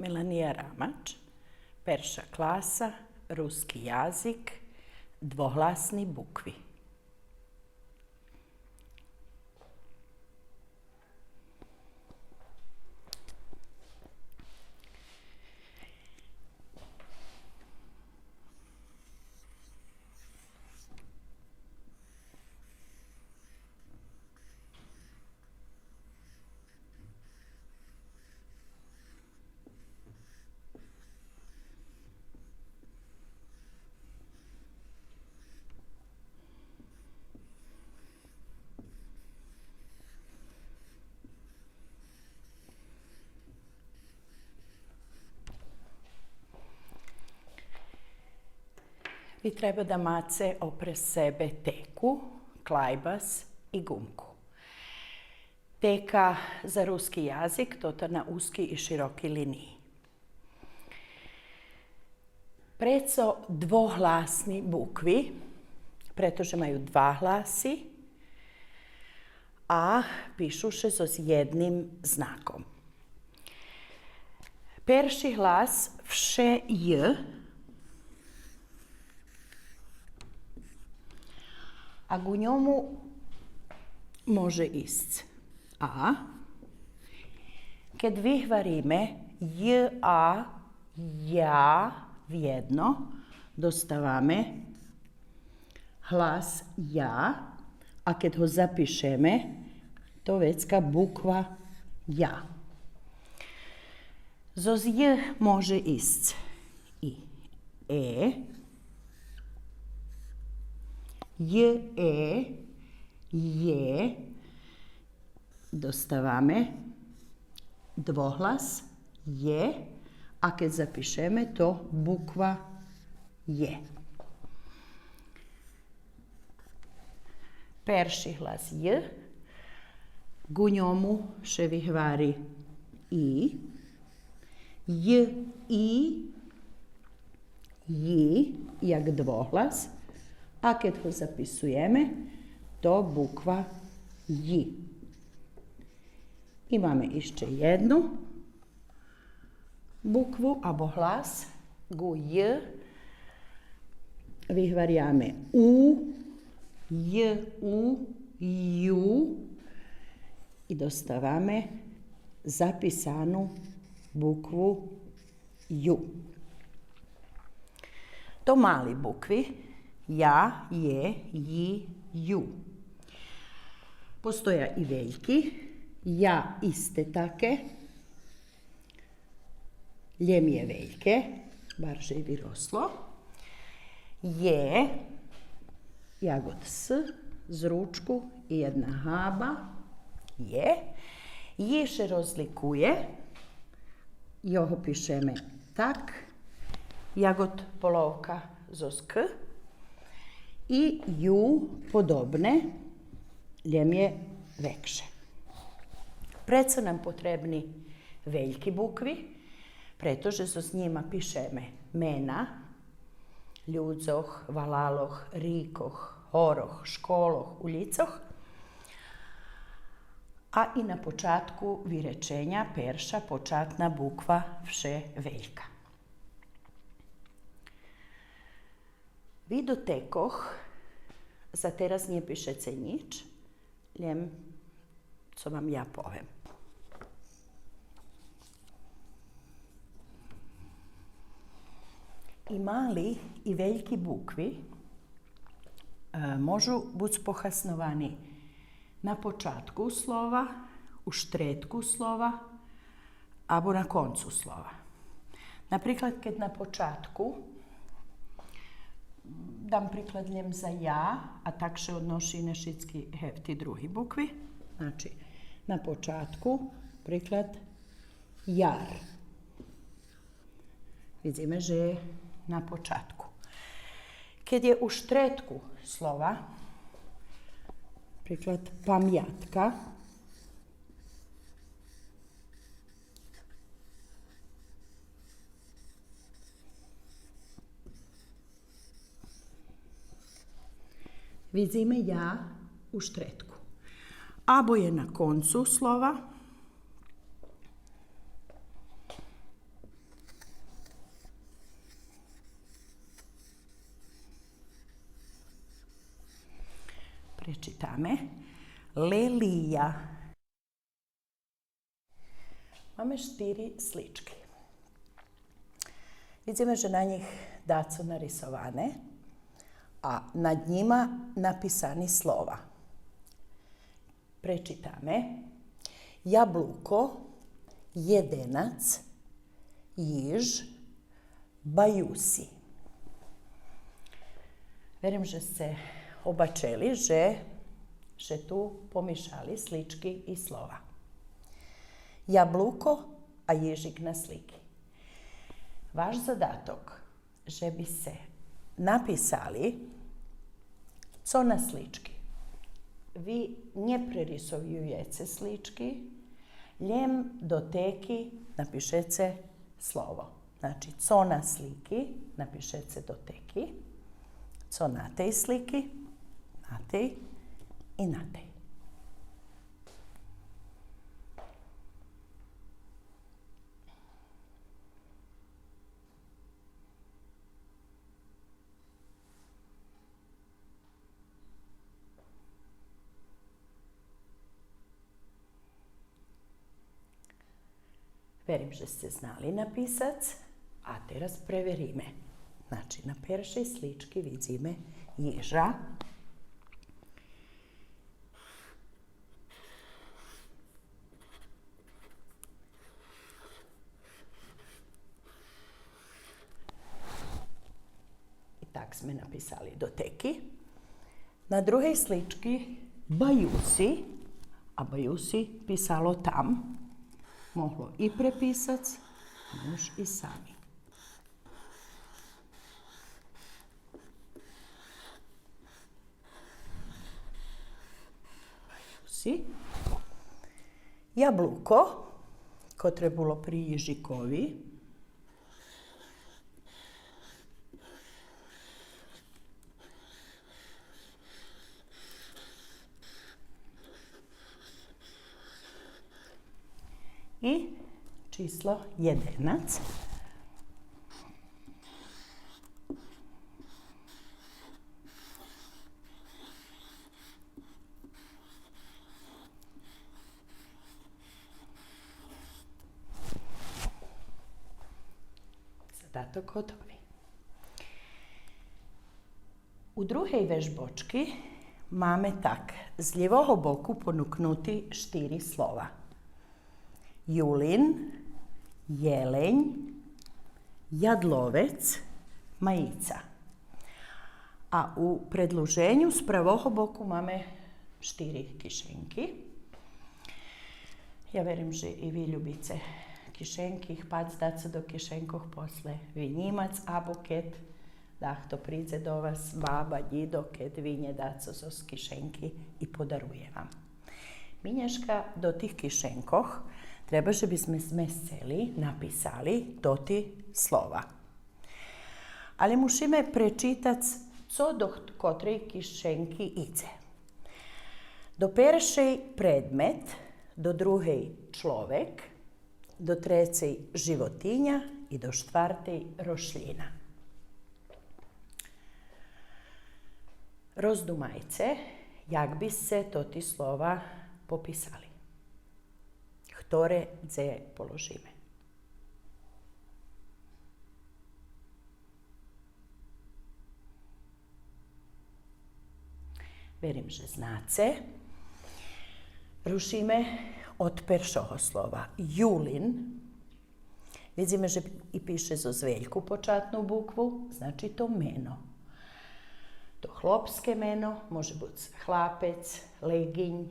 Milanija Ramač, Perša klasa, ruski jazik, dvoglasni bukvi. Vi treba da mace opre sebe teku, klajbas i gumku. Teka za ruski jazik, to na uski i široki liniji. Preco dvoglasni bukvi, pretože majú dva hlasy, a pišuše so s jednim znakom. Perši hlas vše j, a u njemu može ísť a. Keď vyhvaríme j, a, ja v jedno, dostávame hlas ja, a keď ho zapišeme, to vecka bukva ja. Zo z j može ísť i e, j, e, je, dostávame dvohlas je, a keď zapišeme, to bukva je. Perši hlas j, ku njemu še vyhvári i, j, i, ji, jak dvohlas, a keď ho zapisujeme, to bukva j. Imame ešte jednu bukvu, abo hlas, ku j, vyhvariame u, j, u, ju, i dostávame zapisanu bukvu ju. To mali bukvi, ja, je, ji, ju. Postoja i veljki, ja iste take, ljemije veljke, barže i vyroslo, je, jagod s, z ručku i jedna haba, je, jiše rozlikuje, joho pišeme tak, jagod polovka zos k, i ju podobne, ljemje vekše. Preco nam potrebni veljki bukvi, pretože so s njima pišeme mena, ljudzoh, valaloh, rikoh, horoh, školoh, ulicoh, a i na počátku vyrečenja perša počatna bukva vše veljka. Vi dotekoh, za teraz nie pišete nič, len co vam ja povem. I mali i veljki bukvi môžu buď pohasnovani na počátku slova, u štretku slova, abo na koncu slova. Napríklad, keď na počátku, dam príklad ljem za ja, a takže odnoši na všetky hefty drugi bukvi. Znači, na počátku, príklad jar. Vidíme, že je na počátku. Keď je u štretku slova, príklad pamiatka, vidíme ja u štretku. Abo je na koncu slova, Prečitame. Lelija. Máme 4 sličky. Vidíme, že na nich dát su narysované a nad njima napisani slova. Prečitame. Jabluko, jedenac, již, bajusi. Verím, že ste obačeli, že tu pomišali sličky i slova. Jabluko a ježik na sliki. Vaš zadatok, že bi se napisali co na slički. Vi nje prerisovujete slički, ljem do teki napišete slovo. Znači, co na sliki napišete do teki, co na tej sliki, na tej i na tej. Verim, že ste znali napisat, a teraz preverime. Znači, na peršej slički vidíme jiža. I tak sme napisali do teki. Na druhej slički bajusi, a bajusi pisalo tam. Moglo i prepisat, mož i sami. Bajusi. Jabluko, ko trebalo pri Jižikovi. I číslo jedenac. Zadatok gotovi. U druhej vežbočki máme tak. Z lijevoho boku ponuknuti 4 slova. Julin, jelenj, jadlovec, majica. A u predluženju s pravoho boku máme 4 kišenky. Ja verim, že i vi ljubite kišenky, ih pac dať sa do kišenkoh posle vinjimac, abo keď to príde do vas baba, djido, keď vinje dať sa z kišenky i podaruje vam. Minješka do tih kišenkoh treba, že bismo smeseli, napisali toti slova. Ali musimy prečitać, co do kotrej kišenki ide. Do peršej predmet, do druhej človek, do trecej životinja i do štvrtej rošljina. Rozdumajte, jak bi se toti slova popisali. Ktoré dze položíme. Verim, že znáte. Rušíme od peršoho slova. Julin. Vidíme, že i piše zo zveljku počatnu bukvu, znači to meno. To hlopske meno, može biti hlapec, leginj,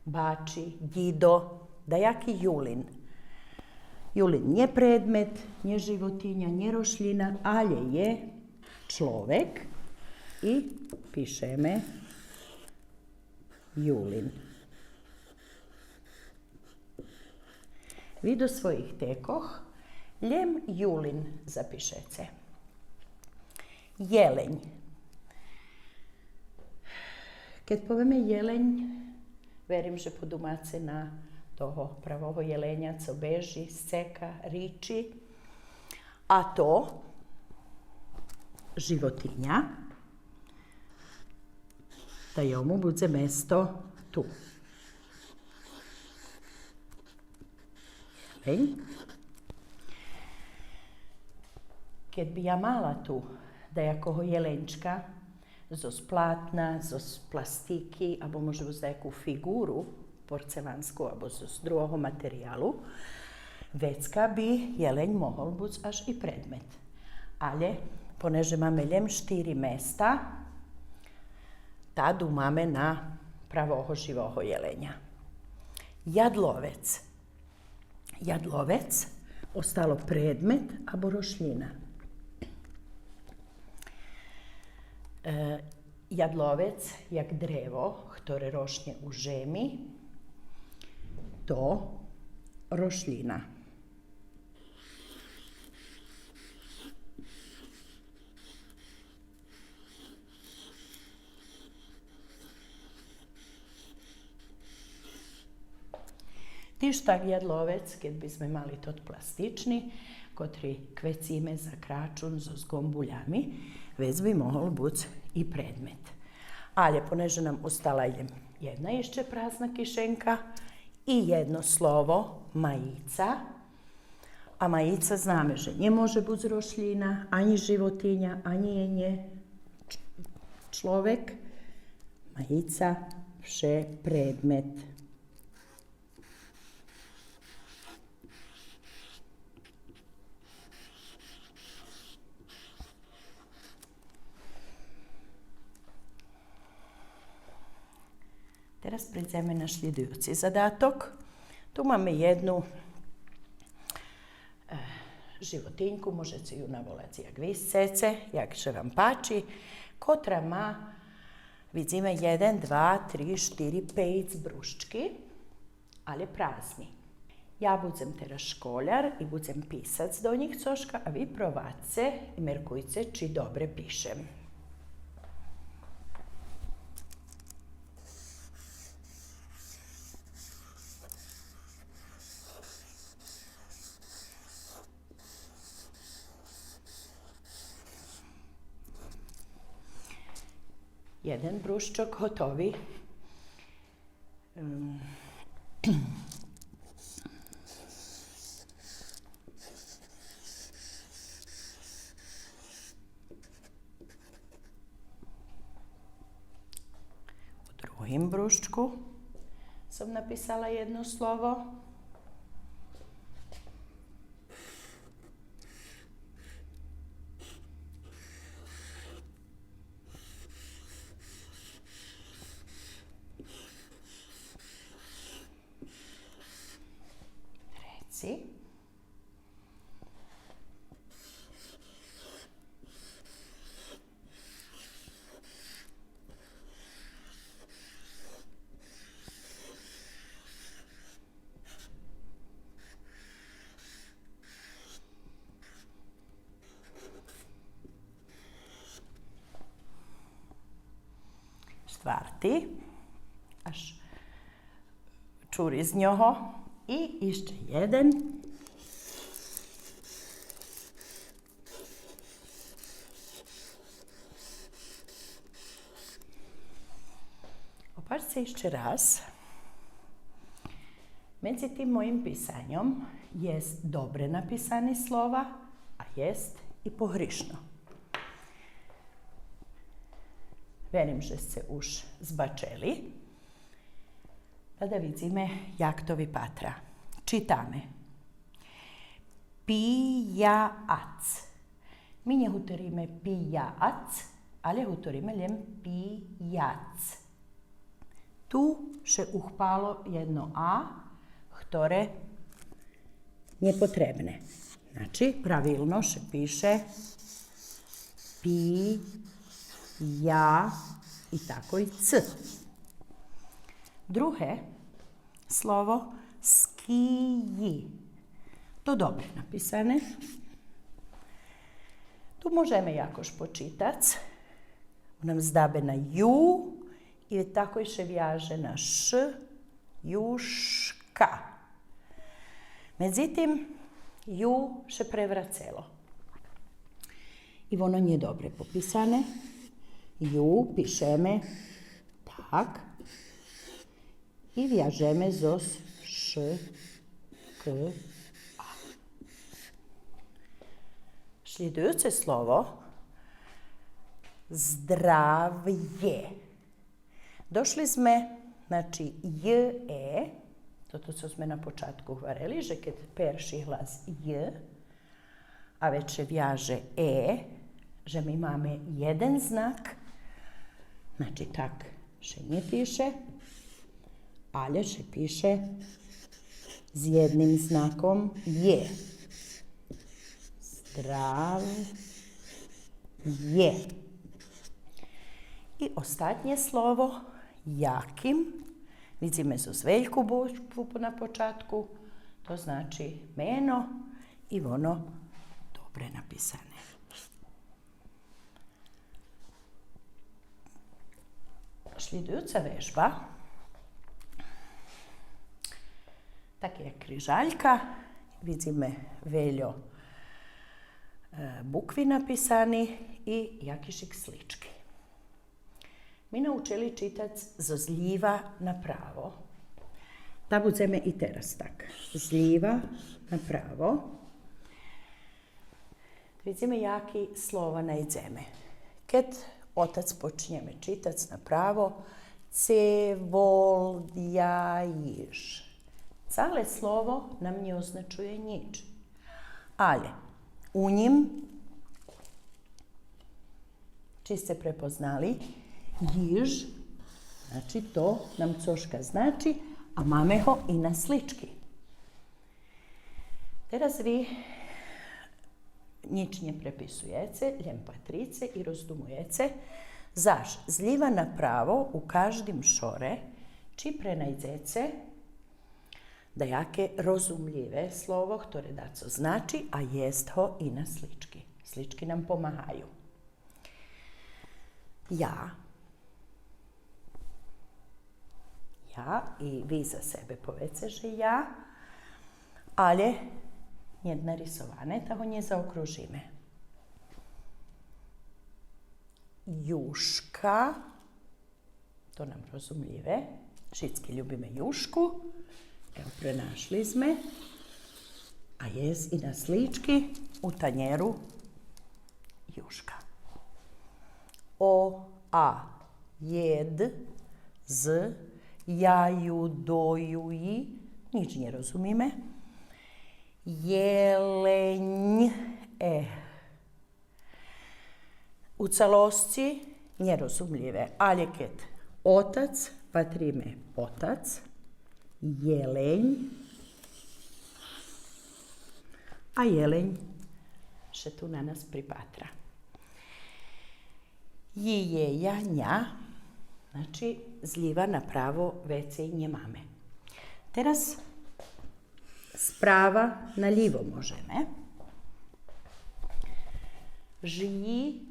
bači, djido, dajaki Julin. Julin nije predmet, nije životinja, nije rošljina, ali je človek i pišeme Julin. Vi do svojih tekoh ljem Julin zapišete. Jelenj. Keď povieme jelenj, verim, že podumace na toho pravoho jelenja, co beži, seka, riči. A to životinja. da jemu bude mesto tu. Jeleń. Keď bi ja mala tu, da jakoho jelenčka, zos platna, zos plastiki, abo može uz neku figuru porcelansku, abo zos druhého materiálu, vecka bi jeleń mohol buc až i predmet. Ale, poneže máme len 4 mesta, tadu máme na pravoho živoho jelenja. Jadlovec. Jadlovec ostalo predmet abo rošljina. Jadlovec jak drevo, ktoré rošne u žemi, to rošljina. Tištak jadlovec, keď by sme mali tot plastični, kotri kvecíme za kračun so zgombuljami, već bi mohol buc i predmet. Ale poneže nam ostala jedna ještě prazna kišenka i jedno slovo majica. A majica zname, že nje može buc rošljina, ani životinja, ani je človek. Majica vše predmet. Teraz prejdeme na sljedujući zadatok. Tu máme jednu životinjku, možete ju navolati jak vi chcete, jak že vam pači, kotra ma, vidíme 1, 2, 3, 4, 5 bruščki, ali prazni. Ja budem teraz školjar i budem pisac do njih coška, a vi provace i merkujte či dobre pišem. Jeden bruščok hotovi. U druhim bruščku sam napisala jedno slovo. Čtvrti, až čuri z njoho i ještě jeden. Opač se ještě raz. Medzi tim mojim pisanjom jest dobre napisane slova, a jest i pogrišno. Verim, že ste už zbačeli. Tada vidíme, jak to vypatra. Čitame. Pijac. Mi ne hutoríme pijac, ale hutoríme len pijac. Tu še uhpalo jedno a, ktoré nepotrebne. Znači, pravilno še piše pi, ja i tako i c. Druhe slovo skiji. To dobro napisane. Tu možeme jakož počitac. Nam zdabe na ju i tako i še vjaže na š, juška. Međutim, ju še prevracelo. I ono nije dobre popisane. Ju pišeme tak. I wjażemy zos sz, k, a. Sljedujuće slovo zdravje. Došli sme, znači j, e, toto co sme na počátku hovorili, že keď perší hlas j, a već se vjaže e, že mi máme jeden znak, znači tak še nie piše, ale še piše s jednim znakom je. Zdrav je. I ostatnje slovo jakim, vidíme zo veljku bukvu na počátku, to znači meno i ono dobre napisane. Sljedujuća vežba, tak je križaljka, vidíme veljo bukvi napisani i jakišik slički. Mi naučili čitati zo zljiva napravo. Da budeme i teraz tak. Zljiva napravo. Vidíme, jaki slova najdeme. Keď otac počneme čitati napravo, ce, vol, ja, již. Cale slovo nam ne označuje nič. Ale u njim, či ste prepoznali, již, znači to nam coška znači, a máme ho i na slički. Teraz vi nič ne prepisujete, len patrice i rozdumujete, zaš zljiva napravo u každým šore, či prenajdete da jake rozumljive slovo, ktoré daco znači, a jest ho i na slički. Slički nam pomahaju. Ja i vi za sebe povece, že ja, ale nie narysowane, tako nie zaokružíme. Juška, to nam rozumljive, všetci ljubime jušku, evo prenašli sme, a jest i na slički u tanjeru juška. O, a, jed, z, jaju, doju, i, nič ne rozumíme. Jelenj, u celosti nerozumljive, ali keď otac, patrime otac, jelenj, a jelenj še tu na nas pripatra. Je, ja, nja, znači zljiva napravo vece i nje mame. Teraz sprava na livo možeme. Žiji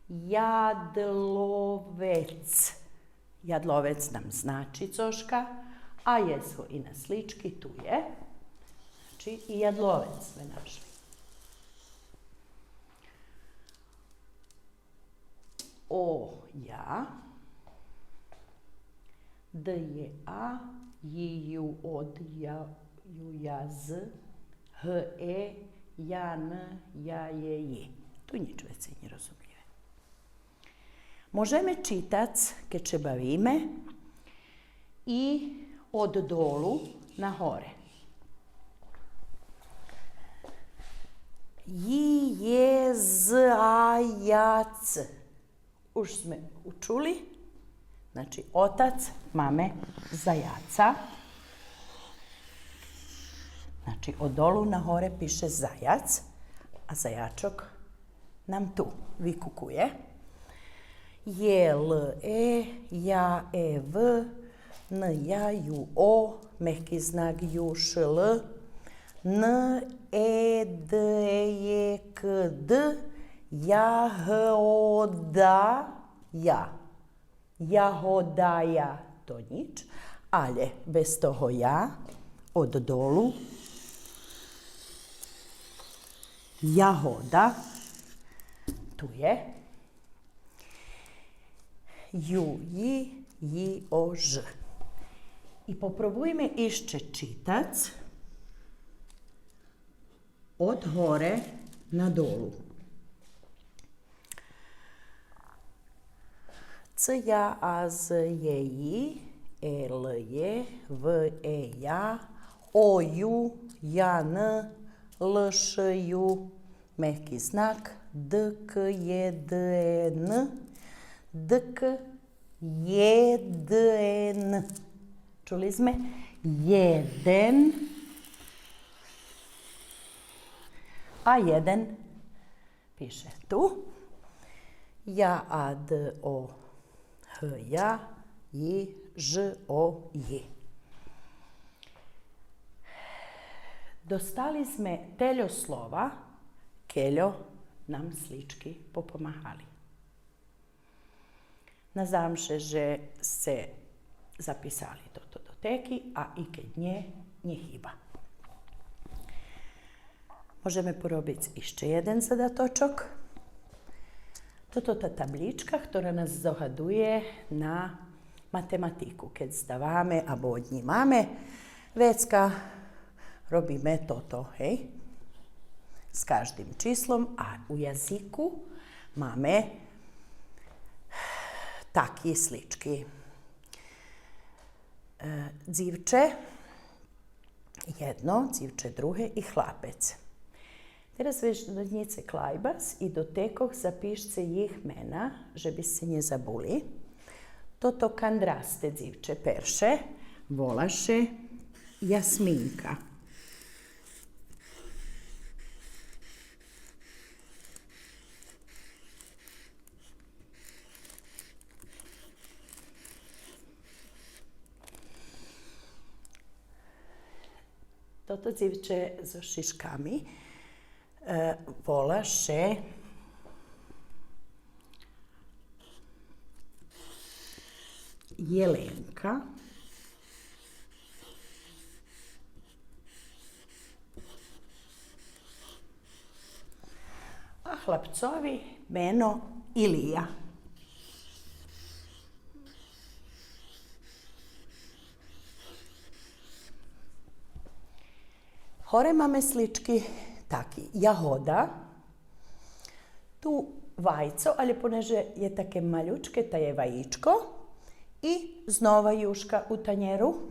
jadlovec. Jadlovec nam znači coška, a jesmo i na slički tu je. Znači i jadlovec sme našli. O, ja. D je a, j, ju, od, ja, ju, ja, z, h, e, ja, n, ja, je, je. Tu nič vece nie rozumljive. Možeme čitati, keď se bavíme, i od dolu na hore. Ji, je, z, a, ja, c. Už sme učuli. Znači, otac máme zajaca. Znači, od dolu na hore piše zajac, a zajačok nam tu vikukuje. Je, l, e, ja, e, v, n, ja, ju, o, mehki znak ju, š, l, n, e, d, e, je, k, d, ja, h, o, da, ja. Jahodaja, to nič, ale bez toho ja, od dolu, jahoda, tu je, ju, ji, J, O, Ž. I popróbujmy jeszcze czytać od hore na dolu. C, ja, a, z, je, i, e, l, je, v, e, ja, o, ju, ja, n, l, š, ju, mehki znak, d, k, je, d, e, n, d, k, je, d, e, n. Čuli sme? Jeden. A jeden piše tu. Ja, a, d, o, h, ja, j, ž, o, j. Dostali sme teljo slova, keljo nam slički popomahali. Nazam se, že se zapisali do tototeki, a i keď nie chyba. Możemy porobić jeszcze jeden zadatočok. Toto ta tablička, która nas zohaduje na matematiku. Keď zdawamy albo odnímamy vecka, robimy toto, hej? S každým číslom, a u jazyku máme takie sličky. Dzivče jedno, dzivče druge i chlapec. Teraz vežnice klajbas i do tekoh zapišce jih mena, żeby se nie zabuli. Toto kandraste dzivče perše volaše Jasminka. Toto dzivče so šiškami volaše Jelenka. A hlapcovi meno Ilija. Hore máme sličky taki. Jahoda. Tu vajco, ali poneže je také maljučke, ta je vajíčko. I znova juška u tanjeru.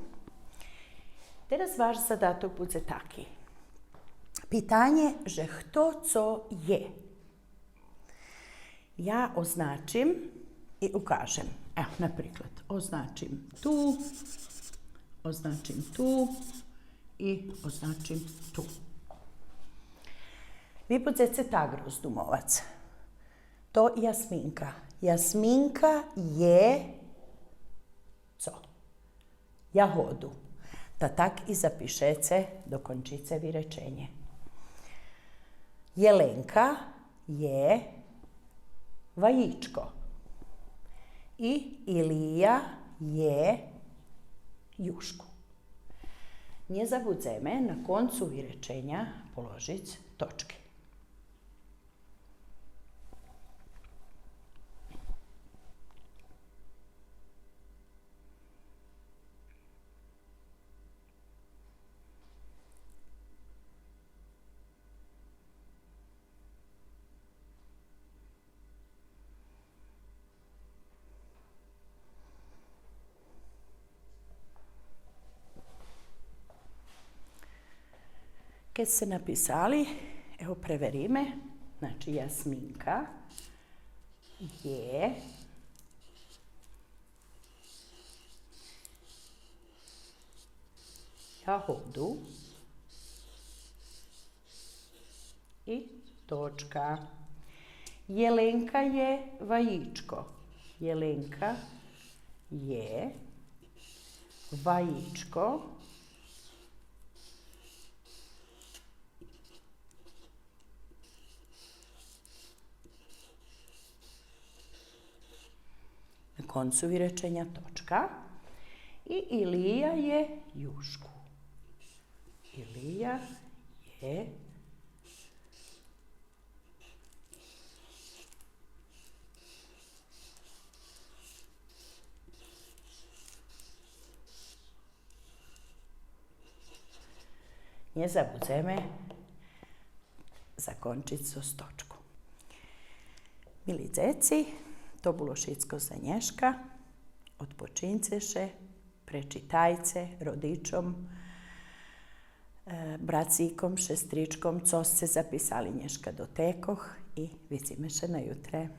Teraz váš zadatok bude taki. Pitanje, že kto co je. Ja označim i ukažem. Evo, napríklad, označim tu i označim tu. Vi budete tak rozdumovac. To Jasminka. Jasminka je co? Jahodu. Da tak i zapišece do končice vi rečenje. Jelenka je vajíčko. I Ilija je jušku. Nie zabudzeme na koncu rečenja položić točke. Kad ste napisali, evo preverime, znači Jasminka je jahodu i točka. Jelenka je vajíčko. Jelenka je vajíčko. Na koncu rečenja točka. I Ilija je jušku. Ilija je nje zabudzeme zakončiť so stočku. Milí dzeci, to bolo všetko za dneška. Odpočinceše, prečítajce rodičom, bracíkom, šestričkom, co ste zapísali dneška do tékoch i vidíme sa na jutre.